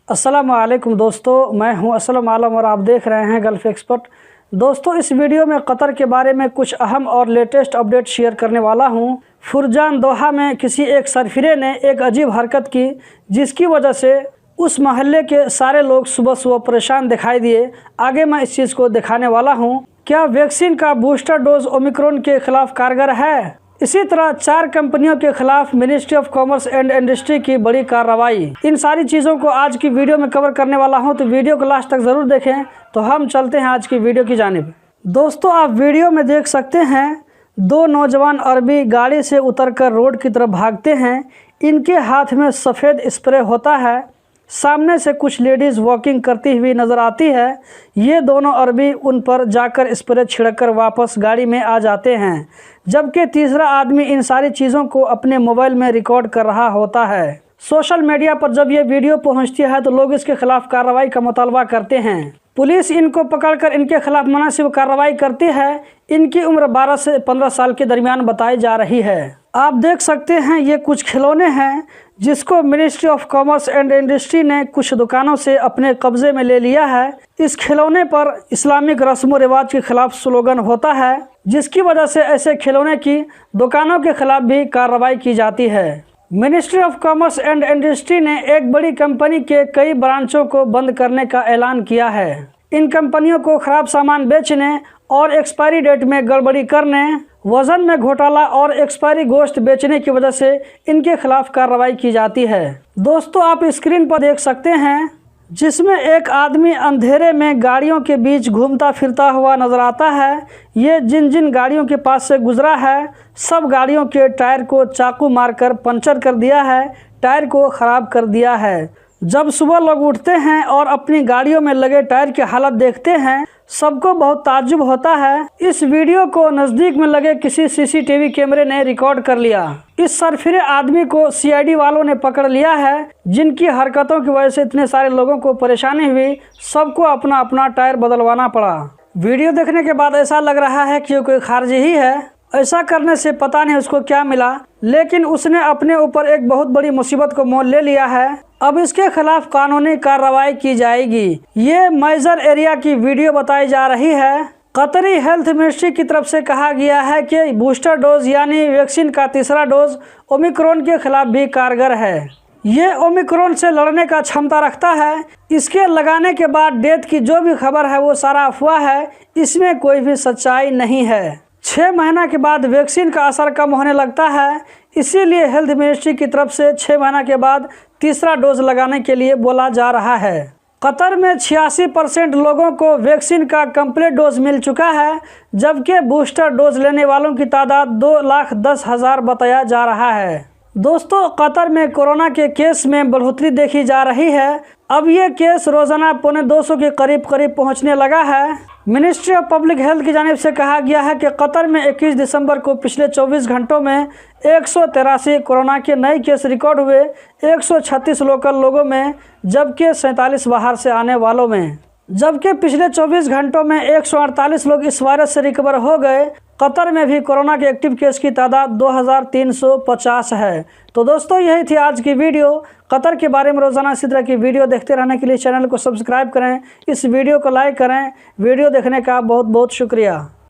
अस्सलाम वालेकुम दोस्तों, मैं हूं असलम आलम और आप देख रहे हैं गल्फ़ एक्सपर्ट। दोस्तों, इस वीडियो में कतर के बारे में कुछ अहम और लेटेस्ट अपडेट शेयर करने वाला हूं। फुरजान दोहा में किसी एक सरफिरे ने एक अजीब हरकत की, जिसकी वजह से उस महल्ले के सारे लोग सुबह सुबह परेशान दिखाई दिए। आगे मैं इस चीज़ को दिखाने वाला हूँ। क्या वैक्सीन का बूस्टर डोज ओमिक्रॉन के खिलाफ कारगर है? इसी तरह 4 कंपनियों के खिलाफ ministry of commerce and industry की बड़ी कार्रवाई। इन सारी चीज़ों को आज की वीडियो में कवर करने वाला हूं, तो वीडियो को लास्ट तक ज़रूर देखें। तो हम चलते हैं आज की वीडियो की जानिब। दोस्तों, आप वीडियो में देख सकते हैं 2 नौजवान अरबी गाड़ी से उतरकर रोड की तरफ भागते हैं। इनके हाथ में सफ़ेद स्प्रे होता है। सामने से कुछ लेडीज़ वॉकिंग करती हुई नज़र आती है। ये दोनों अरबी उन पर जाकर स्प्रे छिड़ककर वापस गाड़ी में आ जाते हैं, जबकि तीसरा आदमी इन सारी चीज़ों को अपने मोबाइल में रिकॉर्ड कर रहा होता है। सोशल मीडिया पर जब ये वीडियो पहुंचती है तो लोग इसके खिलाफ कार्रवाई का मुतालबा करते हैं। पुलिस इनको पकड़कर इनके खिलाफ मुनासिब कार्रवाई करती है। इनकी उम्र 12 से 15 साल के दरमियान बताई जा रही है। आप देख सकते हैं ये कुछ खिलौने हैं, जिसको ministry of commerce and industry ने कुछ दुकानों से अपने कब्जे में ले लिया है। इस खिलौने पर इस्लामिक रस्म व रिवाज के खिलाफ स्लोगन होता है, जिसकी वजह से ऐसे खिलौने की दुकानों के खिलाफ भी कार्रवाई की जाती है। Ministry of commerce and industry ने एक बड़ी कंपनी के कई ब्रांचों को बंद करने का ऐलान किया है। इन कंपनियों को खराब सामान बेचने और एक्सपायरी डेट में गड़बड़ी करने, वजन में घोटाला और एक्सपायरी गोश्त बेचने की वजह से इनके खिलाफ कार्रवाई की जाती है। दोस्तों, आप स्क्रीन पर देख सकते हैं, जिसमें एक आदमी अंधेरे में गाड़ियों के बीच घूमता फिरता हुआ नजर आता है। ये जिन जिन गाड़ियों के पास से गुजरा है, सब गाड़ियों के टायर को चाकू मारकर पंचर कर दिया है, टायर को ख़राब कर दिया है। जब सुबह लोग उठते हैं और अपनी गाड़ियों में लगे टायर की हालत देखते हैं, सबको बहुत ताज्जुब होता है। इस वीडियो को नज़दीक में लगे किसी सीसीटीवी कैमरे ने रिकॉर्ड कर लिया। इस सरफिरे आदमी को सीआईडी वालों ने पकड़ लिया है, जिनकी हरकतों की वजह से इतने सारे लोगों को परेशानी हुई। सबको अपना अपना टायर बदलवाना पड़ा। वीडियो देखने के बाद ऐसा लग रहा है कि कोई खारजी ही है। ऐसा करने से पता नहीं उसको क्या मिला, लेकिन उसने अपने ऊपर एक बहुत बड़ी मुसीबत को मोल ले लिया है। अब इसके खिलाफ कानूनी कार्रवाई की जाएगी। ये मेजर एरिया की वीडियो बताई जा रही है। कतरी हेल्थ मिनिस्ट्री की तरफ से कहा गया है कि बूस्टर डोज यानी वैक्सीन का तीसरा डोज ओमिक्रॉन के खिलाफ भी कारगर है। ये ओमिक्रॉन से लड़ने का क्षमता रखता है। इसके लगाने के बाद डेथ की जो भी खबर है वो सारा अफवाह है, इसमें कोई भी सच्चाई नहीं है। 6 महीना के बाद वैक्सीन का असर कम होने लगता है, इसीलिए हेल्थ मिनिस्ट्री की तरफ से 6 महीना के बाद तीसरा डोज लगाने के लिए बोला जा रहा है। कतर में 86% लोगों को वैक्सीन का कंप्लीट डोज मिल चुका है, जबकि बूस्टर डोज लेने वालों की तादाद 2,10,000 बताया जा रहा है। दोस्तों, कतर में कोरोना के केस में बढ़ोतरी देखी जा रही है। अब ये केस रोजाना 250 के करीब पहुंचने लगा है। मिनिस्ट्री ऑफ पब्लिक हेल्थ की जानिब से कहा गया है कि कतर में 21 दिसंबर को पिछले 24 घंटों में 183 कोरोना के नए केस रिकॉर्ड हुए, 136 लोकल लोगों में, जबकि 47 बाहर से आने वालों में। जबकि पिछले 24 घंटों में 148 लोग इस वायरस से रिकवर हो गए। कतर में भी कोरोना के एक्टिव केस की तादाद 2350 है। तो दोस्तों, यही थी आज की वीडियो। कतर के बारे में रोज़ाना इसी तरह की वीडियो देखते रहने के लिए चैनल को सब्सक्राइब करें, इस वीडियो को लाइक करें। वीडियो देखने का बहुत बहुत शुक्रिया।